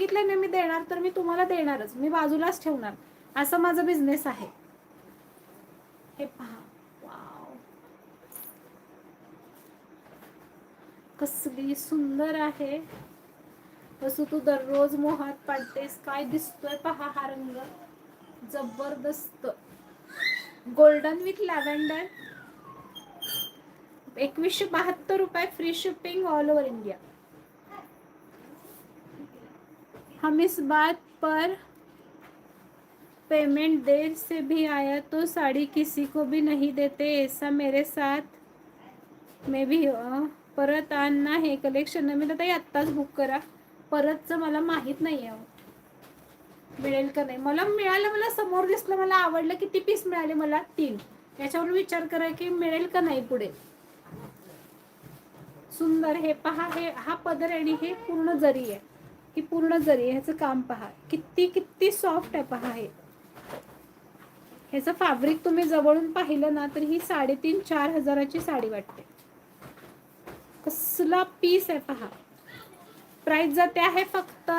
सांगितलं ना मी देणार तर मी तुम्हाला देणारच, मी बाजूलाच ठेवणार, असं माझा बिझनेस आहे. हे पहा, वाव, कसली सुंदर आहे. असं तू दररोज मोहात पाडतेस. काय दिसतोय पहा हा रंग, जबरदस्त. गोल्डन विथ लॅव्हेंडर, 2172 रुपये, free shipping all over India. हम इस बात पर पेमेंट देर से भी आया तो साड़ी किसी को भी नहीं देते, ऐसा मेरे साथ में भी परत आणना हे कलेक्शन. मी तर आत्ताच बुक करा, परतचं मला माहीत नाही आहे मिळेल का नाही. मला मिळालं, मला समोर दिसलं, मला आवडलं. किती पीस मिळाले मला? 3. याच्यावर विचार करा की मिळेल का नाही पुढे. सुंदर. हे पहा, हे हा पदर आणि हे पूर्ण जरी आहे, ही पूर्ण जरी आहे. ह्याचं काम पहा, किती किती सॉफ्ट आहे पहा. हे ह्याचं फॅब्रिक तुम्ही जवळून पाहिलं ना तर ही 3,500-4 हजाराची साडी वाटते. कसला पीस आहे पहा. प्राइस जाते आहे फक्त